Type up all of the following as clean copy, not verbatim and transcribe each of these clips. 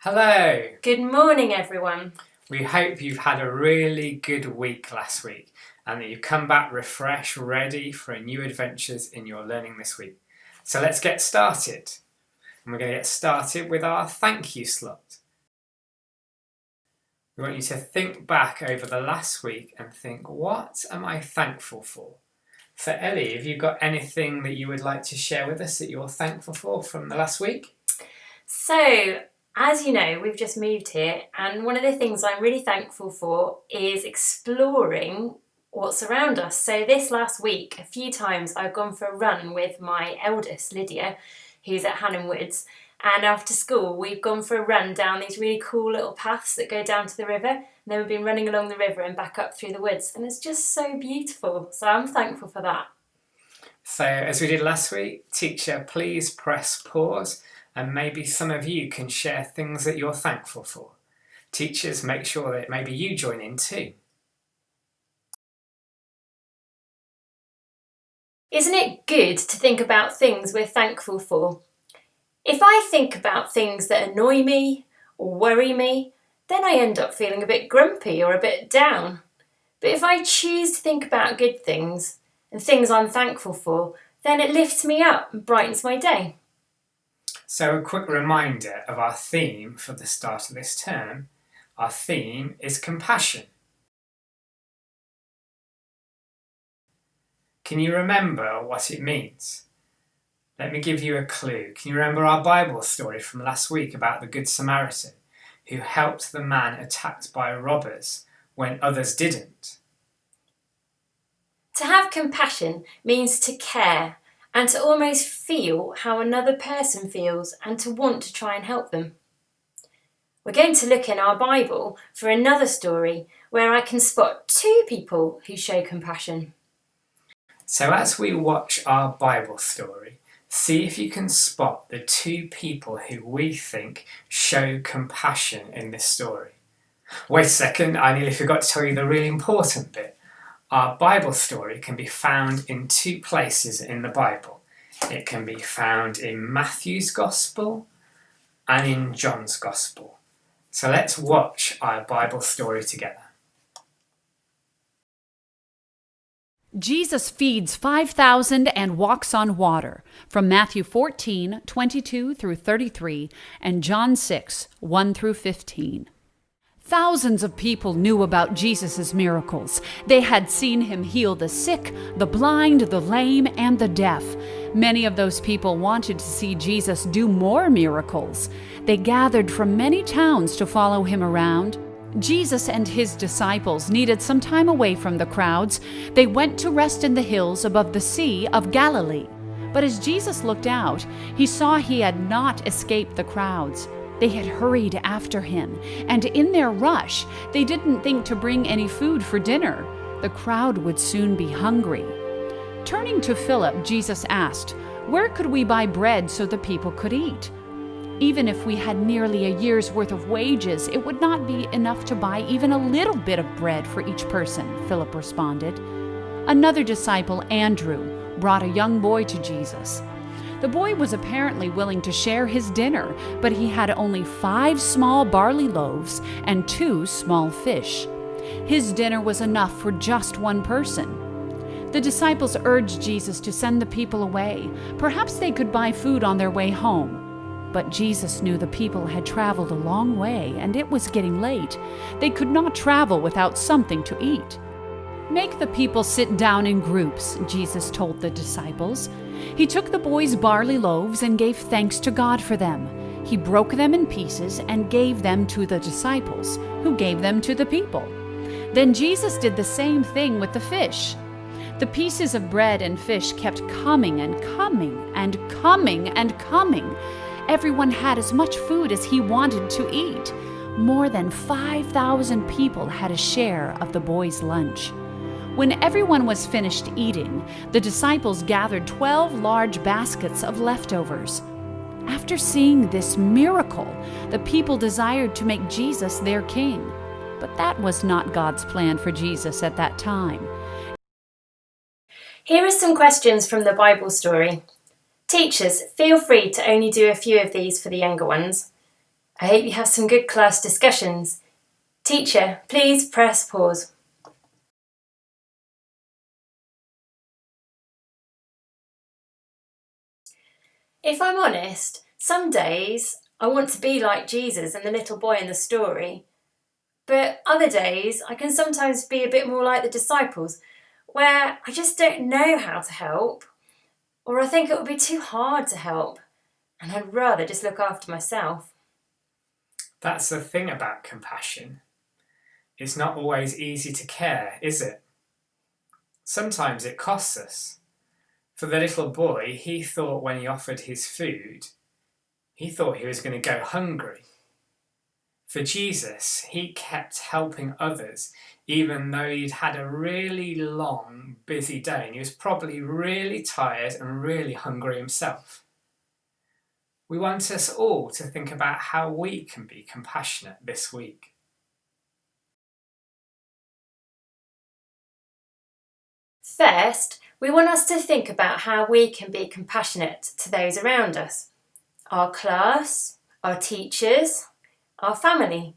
Hello! Good morning, everyone. We hope you've had a really good week last week and that you've come back refreshed, ready for new adventures in your learning this week. So let's get started. And we're going to get started with our thank you slot. We want you to think back over the last week and think, what am I thankful for? So Eley, have you got anything that you would like to share with us that you're thankful for from the last week? So, as you know, we've just moved here, and one of the things I'm really thankful for is exploring what's around us. So this last week, a few times I've gone for a run with my eldest, Lydia, who's at Hanham Woods, and after school we've gone for a run down these really cool little paths that go down to the river, and then we've been running along the river and back up through the woods, and it's just so beautiful. So I'm thankful for that. So as we did last week, teacher, please press pause. And maybe some of you can share things that you're thankful for. Teachers, make sure that maybe you join in too. Isn't it good to think about things we're thankful for? If I think about things that annoy me or worry me, then I end up feeling a bit grumpy or a bit down. But if I choose to think about good things and things I'm thankful for, then it lifts me up and brightens my day. So a quick reminder of our theme for the start of this term. Our theme is compassion. Can you remember what it means? Let me give you a clue. Can you remember our Bible story from last week about the Good Samaritan who helped the man attacked by robbers when others didn't? To have compassion means to care and to almost feel how another person feels and to want to try and help them. We're going to look in our Bible for another story where I can spot two people who show compassion. So as we watch our Bible story, see if you can spot the two people who we think show compassion in this story. Wait a second, I nearly forgot to tell you the really important bit. Our Bible story can be found in two places in the Bible. It can be found in Matthew's Gospel and in John's Gospel. So let's watch our Bible story together. Jesus feeds 5,000 and walks on water, from Matthew 14:22 through 33 and John 6:1 through 15. Thousands of people knew about Jesus' miracles. They had seen him heal the sick, the blind, the lame, and the deaf. Many of those people wanted to see Jesus do more miracles. They gathered from many towns to follow him around. Jesus and his disciples needed some time away from the crowds. They went to rest in the hills above the Sea of Galilee. But as Jesus looked out, he saw he had not escaped the crowds. They had hurried after him, and in their rush, they didn't think to bring any food for dinner. The crowd would soon be hungry. Turning to Philip, Jesus asked, "Where could we buy bread so the people could eat?" "Even if we had nearly a year's worth of wages, it would not be enough to buy even a little bit of bread for each person," Philip responded. Another disciple, Andrew, brought a young boy to Jesus. The boy was apparently willing to share his dinner, but he had only 5 small barley loaves and 2 small fish. His dinner was enough for just one person. The disciples urged Jesus to send the people away. Perhaps they could buy food on their way home. But Jesus knew the people had traveled a long way, and it was getting late. They could not travel without something to eat. "Make the people sit down in groups," Jesus told the disciples. He took the boy's barley loaves and gave thanks to God for them. He broke them in pieces and gave them to the disciples, who gave them to the people. Then Jesus did the same thing with the fish. The pieces of bread and fish kept coming and coming and coming and coming. Everyone had as much food as he wanted to eat. More than 5,000 people had a share of the boy's lunch. When everyone was finished eating, the disciples gathered 12 large baskets of leftovers. After seeing this miracle, the people desired to make Jesus their king. But that was not God's plan for Jesus at that time. Here are some questions from the Bible story. Teachers, feel free to only do a few of these for the younger ones. I hope you have some good class discussions. Teacher, please press pause. If I'm honest, some days I want to be like Jesus and the little boy in the story. But other days I can sometimes be a bit more like the disciples, where I just don't know how to help, or I think it would be too hard to help, and I'd rather just look after myself. That's the thing about compassion. It's not always easy to care, is it? Sometimes it costs us. For the little boy, he thought when he offered his food, he thought he was going to go hungry. For Jesus, he kept helping others, even though he'd had a really long, busy day, and he was probably really tired and really hungry himself. We want us all to think about how we can be compassionate this week. First, we want us to think about how we can be compassionate to those around us. Our class, our teachers, our family.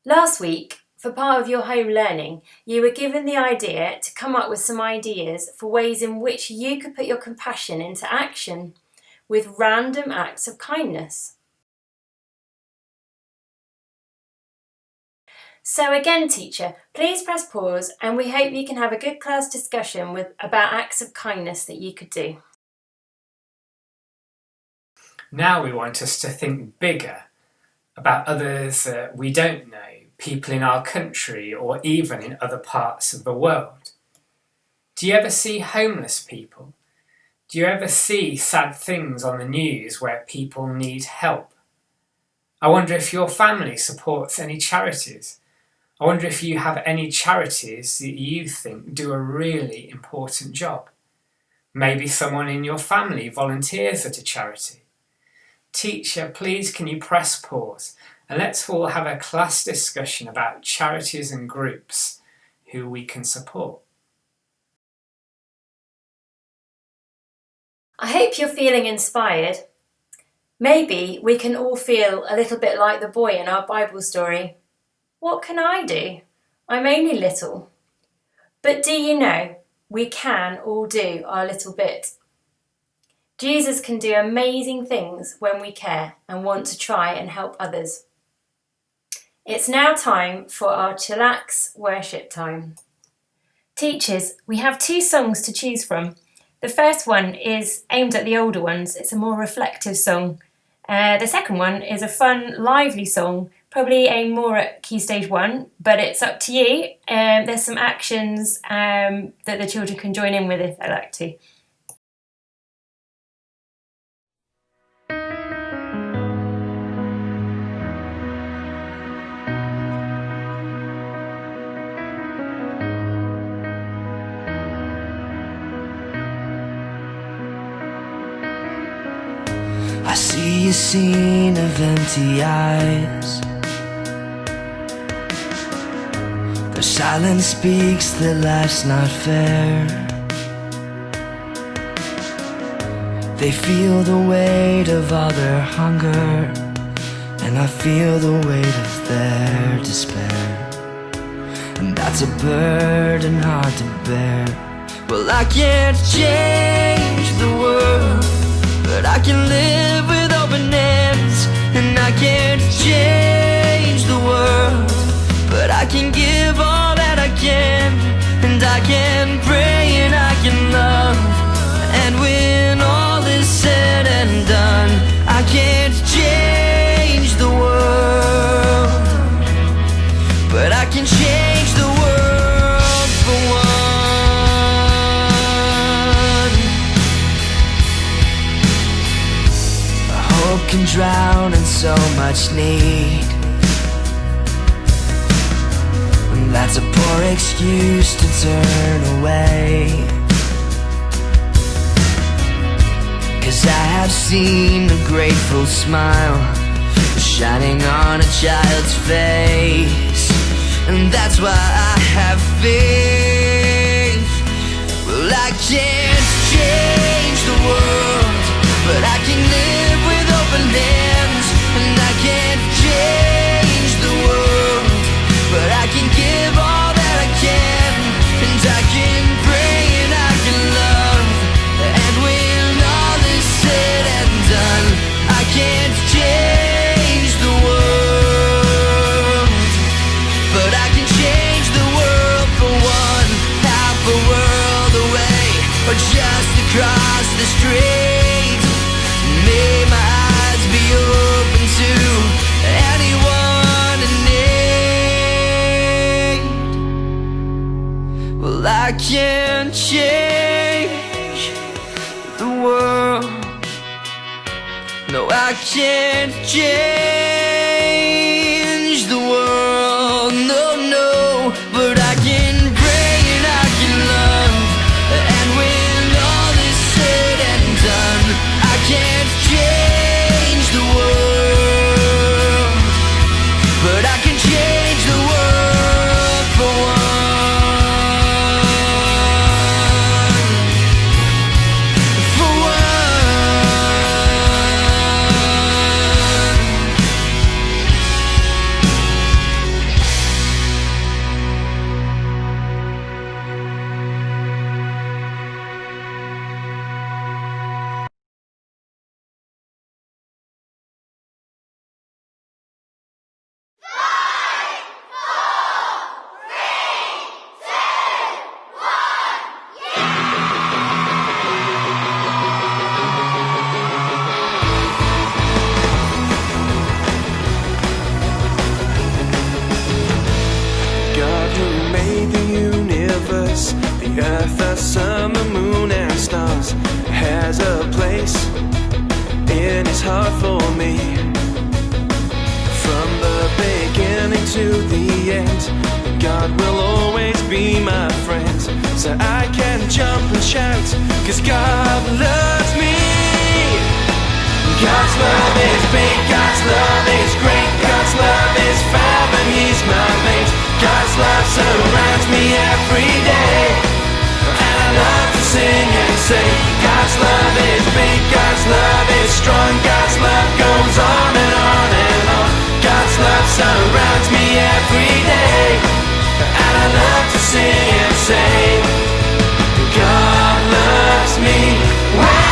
Last week, for part of your home learning, you were given the idea to come up with some ideas for ways in which you could put your compassion into action with random acts of kindness. So again, teacher, please press pause, and we hope you can have a good class discussion about acts of kindness that you could do. Now we want us to think bigger about others that we don't know, people in our country or even in other parts of the world. Do you ever see homeless people? Do you ever see sad things on the news where people need help? I wonder if your family supports any charities. I wonder if you have any charities that you think do a really important job. Maybe someone in your family volunteers at a charity. Teacher, please can you press pause and let's all have a class discussion about charities and groups who we can support. I hope you're feeling inspired. Maybe we can all feel a little bit like the boy in our Bible story. What can I do? I'm only little. But do you know, we can all do our little bit. Jesus can do amazing things when we care and want to try and help others. It's now time for our chillax worship time. Teachers, we have 2 songs to choose from. The first one is aimed at the older ones. It's a more reflective song. The second one is a fun, lively song, probably aimed more at Key Stage 1, but it's up to you. There's some actions that the children can join in with if they like to. I see a scene of empty eyes. Their silence speaks that life's not fair. They feel the weight of all their hunger, and I feel the weight of their despair. And that's a burden hard to bear. Well, I can't change the world, but I can live with open hands. And I can't change the world, but I can give all that I can. And I can pray and I can love. And when all is said and done, I can't change the world, but I can change the world for one. Hope can drown in so much need, and that's a poor excuse to turn away. 'Cause I have seen a grateful smile shining on a child's face, and that's why I have faith. Well, I can't change the world, but I can live with open hands. And I can't change the world. No, I can't change the world. No, no, but I can pray and I can love. And when all is said and done, I can't change the world, but I can change the world for one. For one. God who made the universe, the earth, the sun, the moon and stars, has a place in his heart for me. From the beginning to the end, God will always be my friend. So I can jump and shout, 'cause God loves me. God's love is big, God's love is great, God's love is fab and he's my mate. God's love surrounds me every day, and I love to sing and say, God's love is big, God's love is strong, God's love goes on and on and on. God's love surrounds me every day, and I love to sing and say, God loves me. Way.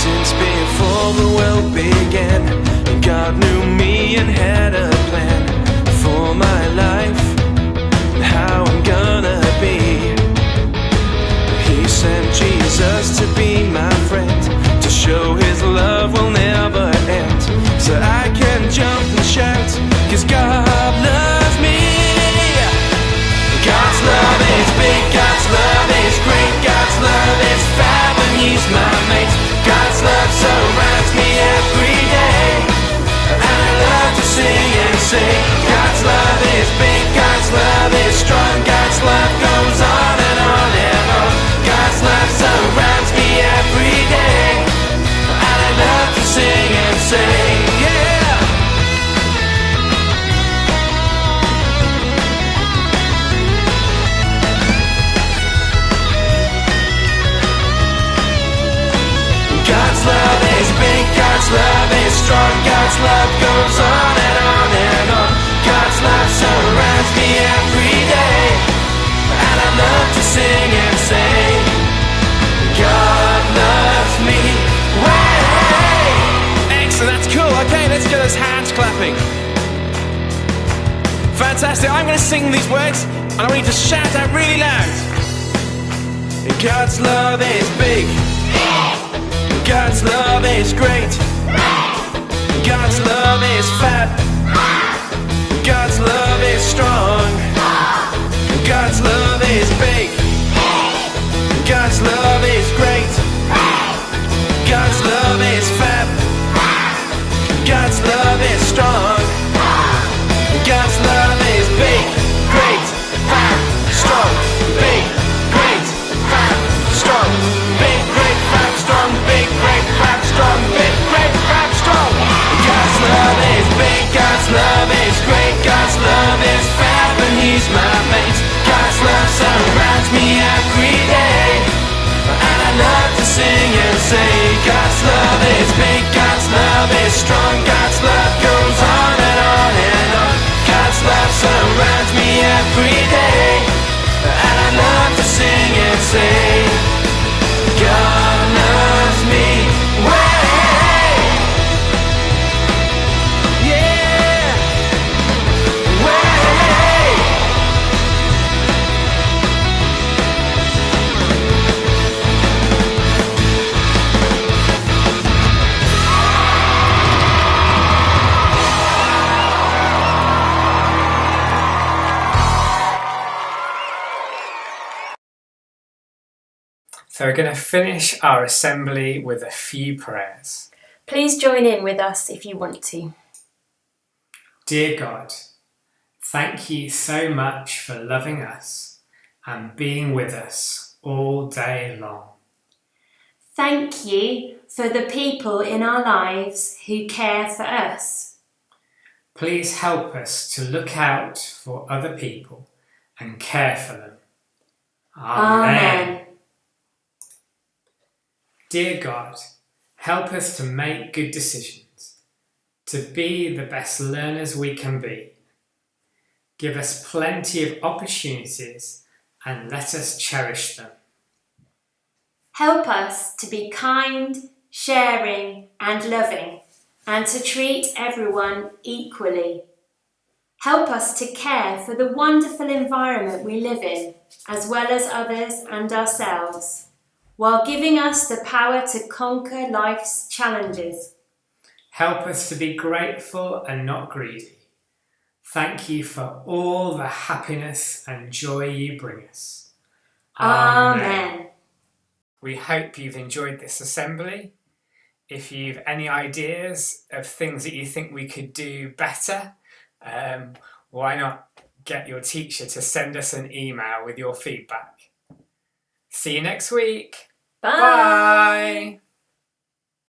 Since before the world began, God knew me and had a plan for my life, how I'm gonna be. He sent Jesus to be my friend, to show his love will never end. So I can jump and shout, 'cause God loves me. God's love is big, God's love is great, God's love is fab and he's my mate. God's love surrounds me every day, and I love to sing and say, God's love is big, God's love is strong, God's love goes on and on and on. God's love surrounds me every day, and I love to sing and say, yeah. God's love is big, God's love is strong, God's love goes on and on and on. God's love surrounds me every day, and I love to sing and say, God loves me. Way. Excellent, that's cool. Okay, let's get those hands clapping. Fantastic. I'm going to sing these words, and I want you to shout out really loud. God's love is big. God's love is great. God's love is fab. God's love is strong. God's love is big. God's love is great. God's love is fab. God's love is strong. God's love is big, great, fab, strong, big, great, fab, strong, big, great, fab, strong, big, great, fab, strong, big, great, fab, strong. God's love is big, God's love is great, God's love is fab, and he's my mate. God's love surrounds me every day, and I love to sing and say, God's love is big, God's love is strong, God's love goes on and on and on. God's love surrounds me every day, and I love to sing and say, God loves me. Way. Yeah. Way. So we're going to finish our assembly with a few prayers. Please join in with us if you want to. Dear God, thank you so much for loving us and being with us all day long. Thank you for the people in our lives who care for us. Please help us to look out for other people and care for them. Amen. Dear God, help us to make good decisions, to be the best learners we can be. Give us plenty of opportunities and let us cherish them. Help us to be kind, sharing and loving, and to treat everyone equally. Help us to care for the wonderful environment we live in, as well as others and ourselves, while giving us the power to conquer life's challenges. Help us to be grateful and not greedy. Thank you for all the happiness and joy you bring us. Amen. We hope you've enjoyed this assembly. If you've any ideas of things that you think we could do better, why not get your teacher to send us an email with your feedback. See you next week. Bye. Bye.